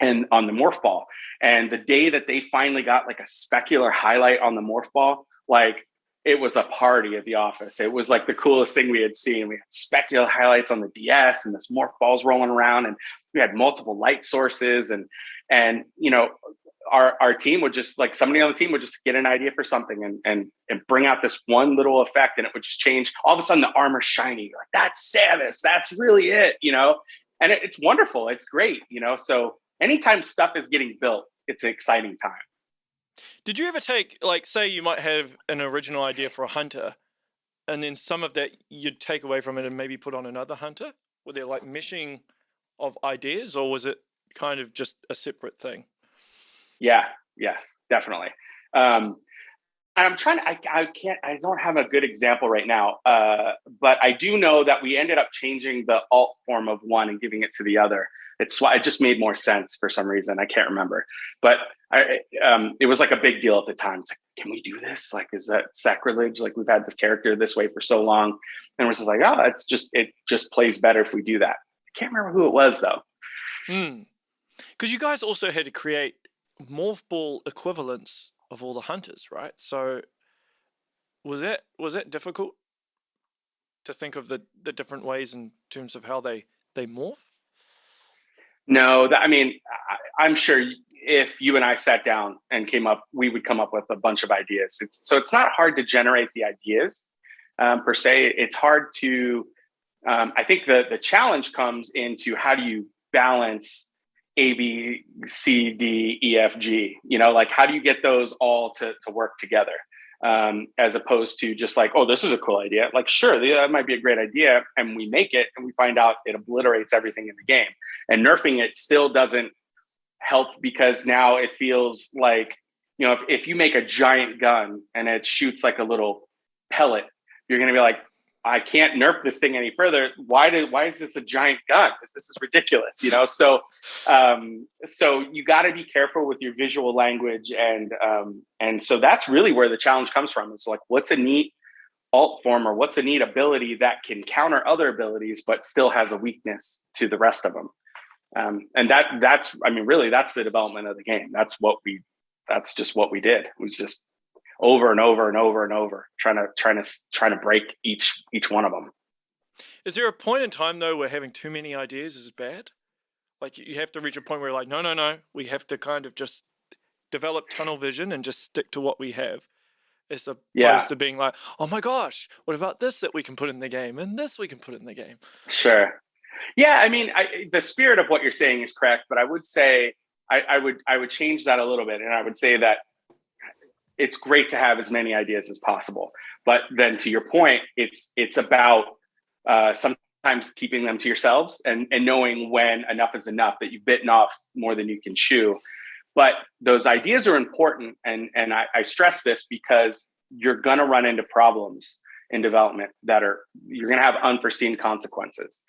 [SPEAKER 2] and on the morph ball. And the day that they finally got like a specular highlight on the morph ball, like it was a party at the office. It was like the coolest thing we had seen. We had specular highlights on the DS and this morph ball's rolling around, and we had multiple light sources, and you know, our team would just, like, somebody on the team would just get an idea for something and bring out this one little effect, and it would just change. All of a sudden the armor's shiny. You're like, that's Samus. That's really it, you know? And it's wonderful. It's great, you know? So anytime stuff is getting built, it's an exciting time.
[SPEAKER 1] Did you ever take, like, say you might have an original idea for a hunter, and then some of that you'd take away from it and maybe put on another hunter? Were there like meshing of ideas, or was it kind of just a separate thing?
[SPEAKER 2] Yeah, yes, definitely. I'm trying to, I don't have a good example right now, but I do know that we ended up changing the alt form of one and giving it to the other. It just made more sense for some reason. I can't remember, but it was like a big deal at the time. It's like, can we do this? Like, is that sacrilege? Like, we've had this character this way for so long. And we're just like, oh, it just plays better if we do that. I can't remember who it was though.
[SPEAKER 1] Because you guys also had to create morph ball equivalents of all the hunters, right? So was that difficult to think of the different ways in terms of how they morph?
[SPEAKER 2] No, I mean, I'm sure if you and I sat down and we would come up with a bunch of ideas. So it's not hard to generate the ideas per se. It's hard to, I think the challenge comes into how do you balance A, B, C, D, E, F, G, you know, like how do you get those all to work together? As opposed to just like, oh, this is a cool idea. Like, sure, that might be a great idea. And we make it and we find out it obliterates everything in the game. And nerfing it still doesn't help, because now it feels like, you know, if you make a giant gun and it shoots like a little pellet, you're going to be like, I can't nerf this thing any further. Why is this a giant gun? This is ridiculous, you know? So you got to be careful with your visual language. And so that's really where the challenge comes from. It's like, what's a neat alt form, or what's a neat ability that can counter other abilities, but still has a weakness to the rest of them. And that's, I mean, really that's the development of the game. That's just what we did. It was just over and over and over and over, trying to break each one of them.
[SPEAKER 1] Is there a point in time though where having too many ideas is bad? Like you have to reach a point where you're like, no, we have to kind of just develop tunnel vision and just stick to what we have, as opposed to being like, oh my gosh, what about this that we can put in the game and this we can put in the game?
[SPEAKER 2] Sure. Yeah, I mean, the spirit of what you're saying is correct, but I would say I would change that a little bit, and I would say that it's great to have as many ideas as possible. But then to your point, it's about sometimes keeping them to yourselves and knowing when enough is enough, that you've bitten off more than you can chew. But those ideas are important. And I stress this because you're going to run into problems in development you're going to have unforeseen consequences.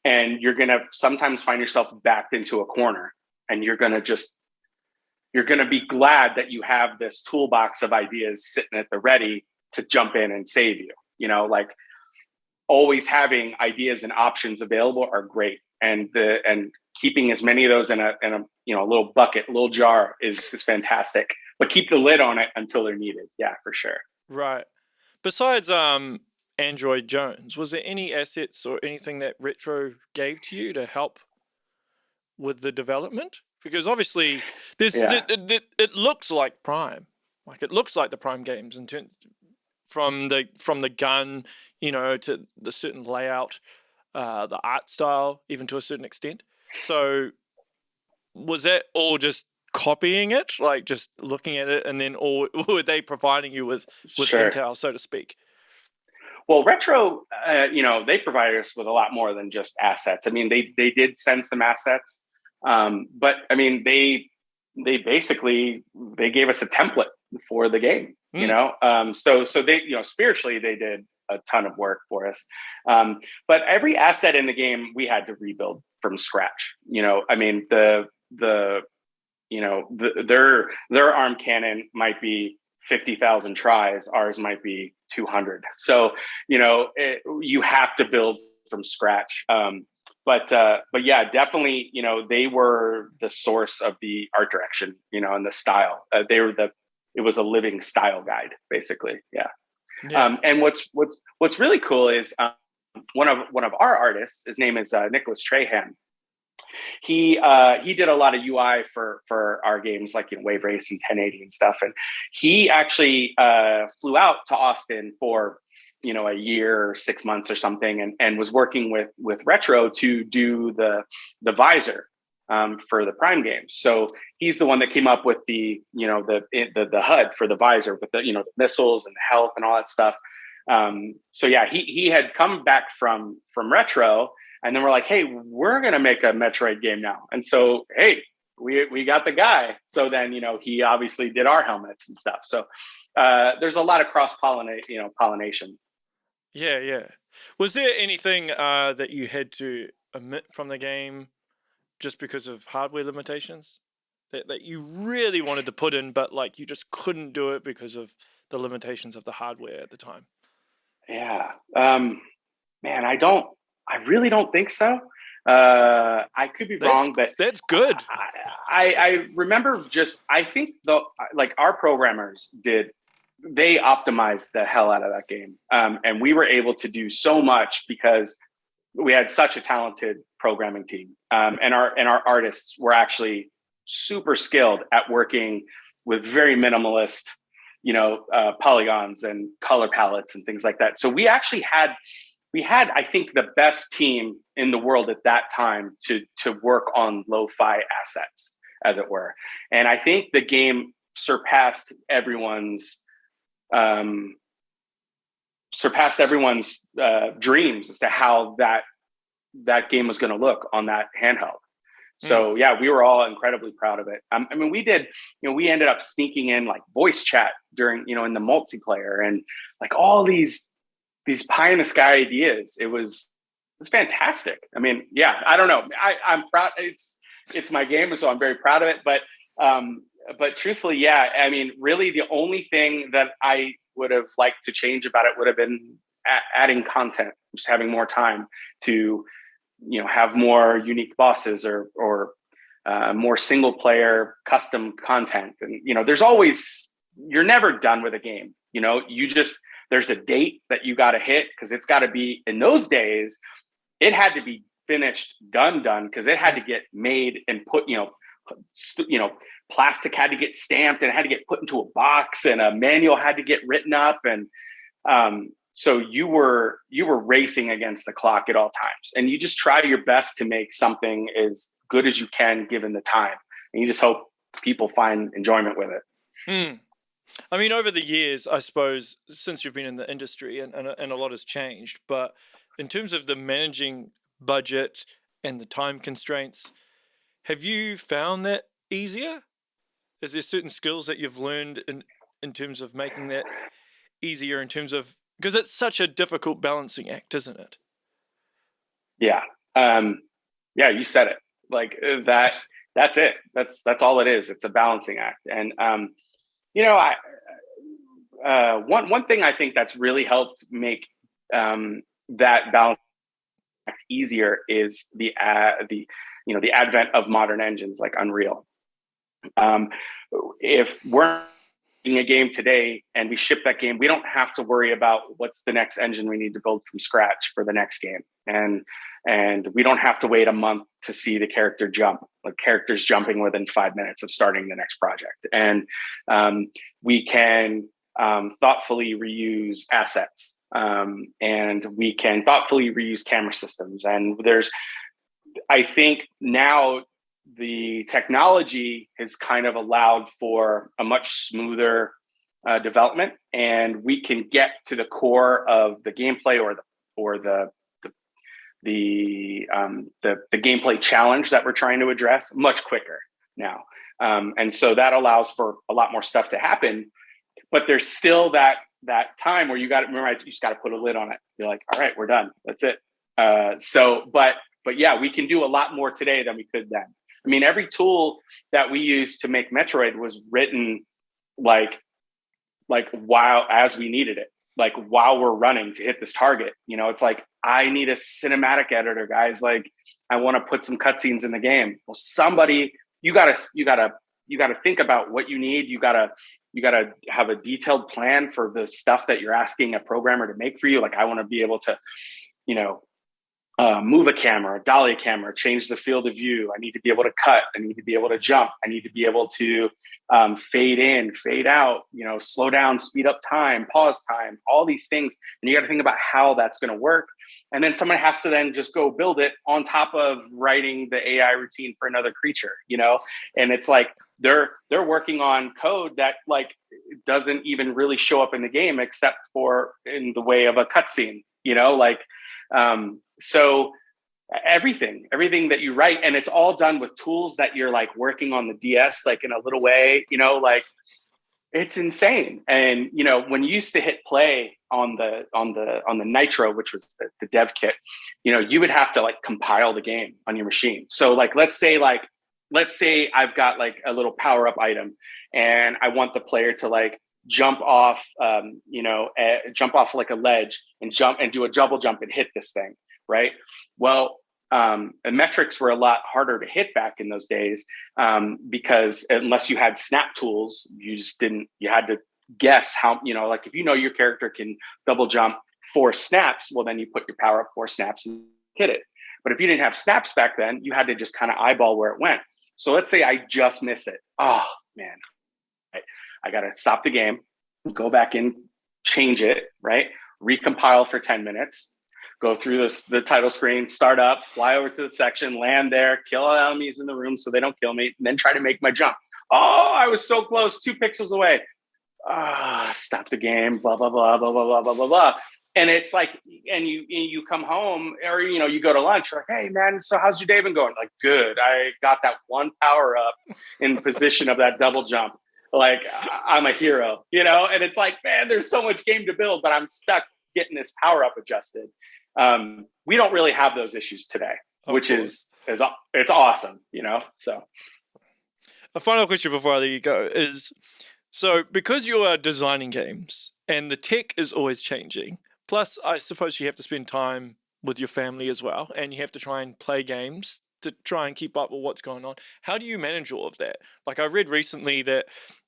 [SPEAKER 2] And you're going to sometimes find yourself backed into a corner, and you're going to be glad that you have this toolbox of ideas sitting at the ready to jump in and save you. You know, like always having ideas and options available are great. And keeping as many of those in a little bucket, little jar is fantastic. But keep the lid on it until they're needed. Yeah, for sure.
[SPEAKER 1] Right. Besides Android Jones, was there any assets or anything that Retro gave to you to help with the development? Because obviously it looks like Prime, like it looks like the Prime games, from the gun, you know, to the certain layout, the art style, even to a certain extent. So was that all just copying it, like just looking at it, and then, or were they providing you with
[SPEAKER 2] Sure.
[SPEAKER 1] intel, so to speak?
[SPEAKER 2] Well, Retro, they provided us with a lot more than just assets. I mean, they did send some assets, but I mean, they basically gave us a template for the game. You know, so they, you know, spiritually they did a ton of work for us. But every asset in the game we had to rebuild from scratch. You know, I mean, their arm cannon might be 50,000 tries. Ours might be 200. So, you know, you have to build from scratch. But but yeah, definitely, they were the source of the art direction, and the style. It was a living style guide, basically. Yeah.
[SPEAKER 1] Yeah.
[SPEAKER 2] And what's really cool is one of our artists. His name is Nicholas Trahan. He did a lot of UI for our games like Wave Race and 1080 and stuff. And he actually flew out to Austin for a year or 6 months or something, and was working with Retro to do the visor for the Prime games. So he's the one that came up with the HUD for the visor with the missiles and the health and all that stuff. So yeah, he had come back from Retro, and then we're like, hey, we're gonna make a Metroid game now. And so hey, we got the guy. So then he obviously did our helmets and stuff. So there's a lot of cross pollination.
[SPEAKER 1] Yeah. Was there anything that you had to omit from the game just because of hardware limitations that you really wanted to put in, but like you just couldn't do it because of the limitations of the hardware at the time?
[SPEAKER 2] Yeah, man, I really don't think so. I could be wrong, but
[SPEAKER 1] that's good.
[SPEAKER 2] I remember I think our programmers they optimized the hell out of that game. And we were able to do so much because we had such a talented programming team. And our artists were actually super skilled at working with very minimalist, polygons and color palettes and things like that. So we actually had, I think, the best team in the world at that time to work on lo-fi assets, as it were. And I think the game surpassed everyone's dreams as to how that game was going to look on that handheld. So yeah, we were all incredibly proud of it. I mean, we ended up sneaking in like voice chat during, in the multiplayer, and like all these pie in the sky ideas. It's fantastic. I mean, yeah, I don't know. I'm proud. It's my game, so I'm very proud of it. But truthfully, yeah, I mean, really the only thing that I would have liked to change about it would have been adding content, just having more time to, have more unique bosses or more single player custom content. And, you're never done with a game. There's a date that you got to hit, because it's got to be, in those days, it had to be finished, done, because it had to get made and put, plastic had to get stamped and it had to get put into a box, and a manual had to get written up. And so you were racing against the clock at all times, and you just try your best to make something as good as you can given the time. And you just hope people find enjoyment with it.
[SPEAKER 1] I mean, over the years, I suppose, since you've been in the industry, and a lot has changed, but in terms of the managing budget and the time constraints, have you found that easier? Is there certain skills that you've learned in terms of making that easier, in terms of, because it's such a difficult balancing act, isn't it?
[SPEAKER 2] Yeah. Yeah, you said it. Like that's it. That's all it is. It's a balancing act. And, one thing I think that's really helped make that balance act easier is the advent of modern engines like Unreal. If we're making a game today and we ship that game, we don't have to worry about what's the next engine we need to build from scratch for the next game. And we don't have to wait a month to see the character jump, like characters jumping within 5 minutes of starting the next project. And we can thoughtfully reuse assets, and we can thoughtfully reuse camera systems. And I think now the technology has kind of allowed for a much smoother development, and we can get to the core of the gameplay or the gameplay challenge that we're trying to address much quicker now. And so that allows for a lot more stuff to happen, but there's still that time where you just got to put a lid on it. You're like, all right, we're done. That's it. But yeah, we can do a lot more today than we could then. I mean, every tool that we used to make Metroid was written like as we needed it, like while we're running to hit this target. It's like, I need a cinematic editor, guys. Like, I want to put some cutscenes in the game. Well, somebody, you gotta think about what you need. You gotta have a detailed plan for the stuff that you're asking a programmer to make for you. Like, I want to be able to, move a camera, dolly camera, change the field of view. I need to be able to cut. I need to be able to jump. I need to be able to fade in, fade out, slow down, speed up time, pause time, all these things. And you got to think about how that's going to work. And then someone has to then just go build it on top of writing the AI routine for another creature, and it's like they're working on code that like doesn't even really show up in the game except for in the way of a cutscene, so everything that you write, and it's all done with tools that you're like working on the DS, like in a little way, like it's insane. And, when you used to hit play on the Nitro, which was the dev kit, you would have to like compile the game on your machine. So like, let's say I've got like a little power up item and I want the player to like jump off like a ledge and jump and do a double jump and hit this thing. Right. Well, the metrics were a lot harder to hit back in those days because unless you had snap tools, you had to guess how, like if your character can double jump 4 snaps, well, then you put your power up 4 snaps and hit it. But if you didn't have snaps back then, you had to just kind of eyeball where it went. So let's say I just miss it. Oh, man, I got to stop the game, go back in, change it, right? Recompile for 10 minutes. Go through the title screen, start up, fly over to the section, land there, kill all the enemies in the room so they don't kill me, and then try to make my jump. Oh, I was so close, 2 pixels away. Stop the game, blah, blah, blah, blah, blah, blah, blah, blah, blah. And it's like, and you come home or, you go to lunch, like, hey, man, so how's your day been going? Like, good. I got that 1 power up in position of that double jump. Like, I'm a hero, And it's like, man, there's so much game to build, but I'm stuck getting this power up adjusted. We don't really have those issues today, which is it's awesome, so.
[SPEAKER 1] A final question before I let you go is, so because you are designing games and the tech is always changing, plus I suppose you have to spend time with your family as well, and you have to try and play games to try and keep up with what's going on. How do you manage all of that? Like, I read recently that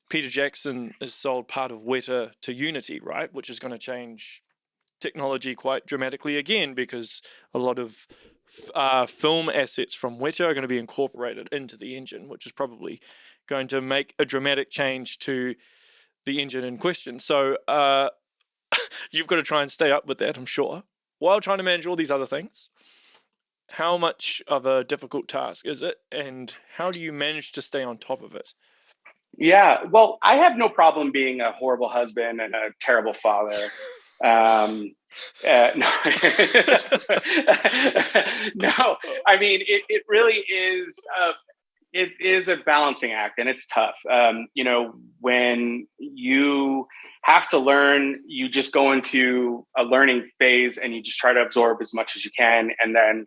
[SPEAKER 1] Peter Jackson has sold part of Weta to Unity, right? Which is going to change technology quite dramatically again, because a lot of film assets from Weta are going to be incorporated into the engine, which is probably going to make a dramatic change to the engine in question. So you've got to try and stay up with that, I'm sure, while trying to manage all these other things. How much of a difficult task is it, and how do you manage to stay on top of it?
[SPEAKER 2] Yeah, well, I have no problem being a horrible husband and a terrible father. No. No, I mean, it really is, it is a balancing act, and it's tough. When you have to learn, you just go into a learning phase and you just try to absorb as much as you can. And then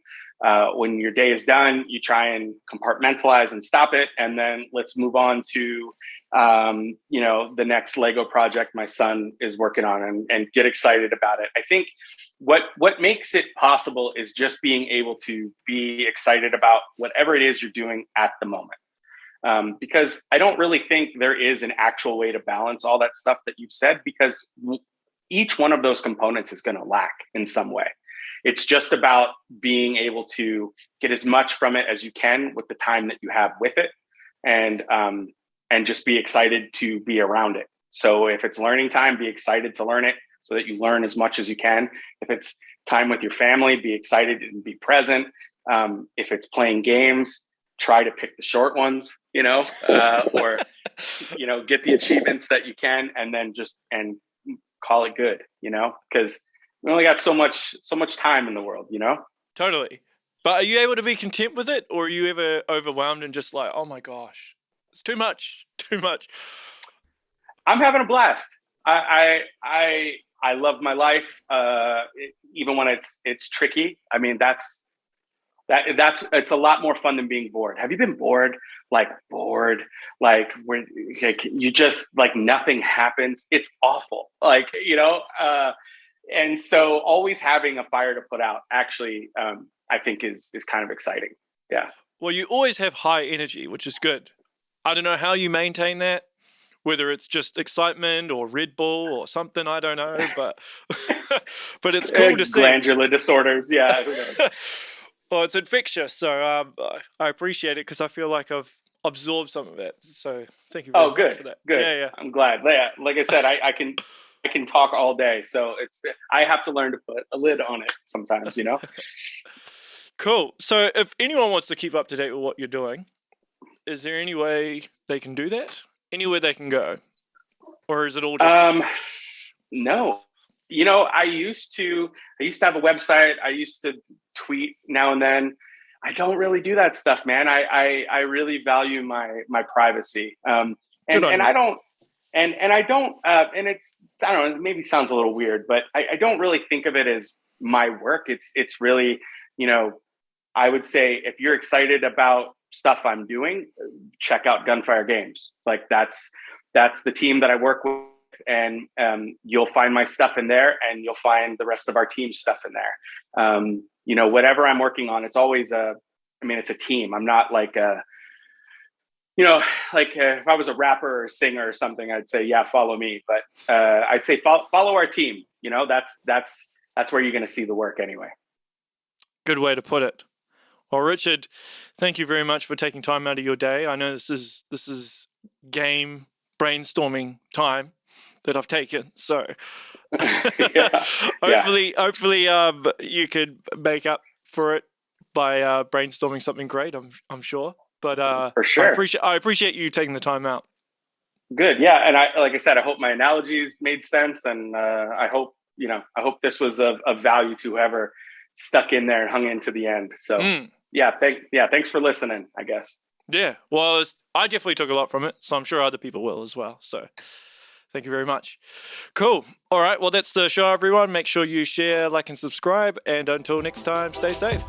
[SPEAKER 2] when your day is done, you try and compartmentalize and stop it. And then let's move on to the next Lego project my son is working on, and get excited about it. I think what makes it possible is just being able to be excited about whatever it is you're doing at the moment. Because I don't really think there is an actual way to balance all that stuff that you've said, because each one of those components is going to lack in some way. It's just about being able to get as much from it as you can with the time that you have with it. And just be excited to be around it. So if it's learning time, be excited to learn it so that you learn as much as you can. If it's time with your family, be excited and be present. If it's playing games, try to pick the short ones, or, get the achievements that you can, and then and call it good, because we only got so much time in the world,
[SPEAKER 1] Totally. But are you able to be content with it, or are you ever overwhelmed and just like, oh my gosh, it's too much.
[SPEAKER 2] I'm having a blast. I love my life, even when it's tricky. I mean, that's it's a lot more fun than being bored. Have you been bored? Like when you just like nothing happens. It's awful. And so always having a fire to put out actually I think is kind of exciting. Yeah.
[SPEAKER 1] Well, you always have high energy, which is good. I don't know how you maintain that, whether it's just excitement or Red Bull or something, I don't know, but but it's cool to see.
[SPEAKER 2] Glandular disorders, yeah.
[SPEAKER 1] Well, it's infectious, so I appreciate it because I feel like I've absorbed some of it. So thank you very much for that.
[SPEAKER 2] Good.
[SPEAKER 1] Yeah.
[SPEAKER 2] I'm glad. Yeah, like I said, I can talk all day, so I have to learn to put a lid on it sometimes, you know.
[SPEAKER 1] Cool. So if anyone wants to keep up to date with what you're doing, is there any way they can do that? Anywhere they can go? Or is it all just...
[SPEAKER 2] No. You know, I used to have a website. I used to tweet now and then. I don't really do that stuff, man. I really value my privacy. And I don't and it's, I don't know, it maybe sounds a little weird, but I don't really think of it as my work. It's really, you know, I would say if you're excited about stuff I'm doing, check out Gunfire Games. Like that's the team that I work with, and you'll find my stuff in there, and you'll find the rest of our team's stuff in there. You know, whatever I'm working on, it's always it's a team. I'm not like if I was a rapper or a singer or something, I'd say, yeah, follow me. But I'd say follow our team. You know, that's where you're going to see the work anyway.
[SPEAKER 1] Good way to put it. Well, Richard, thank you very much for taking time out of your day. I know this is game brainstorming time that I've taken, so hopefully you could make up for it by brainstorming something great. I'm sure, but
[SPEAKER 2] for sure,
[SPEAKER 1] I appreciate you taking the time out.
[SPEAKER 2] Good, yeah, and like I said, I hope my analogies made sense, and I hope this was of value to whoever stuck in there and hung in to the end. So thanks for listening, I guess.
[SPEAKER 1] Yeah, well, I definitely took a lot from it, so I'm sure other people will as well. So thank you very much. Cool. All right, well, that's the show, everyone. Make sure you share, like, and subscribe. And until next time, stay safe.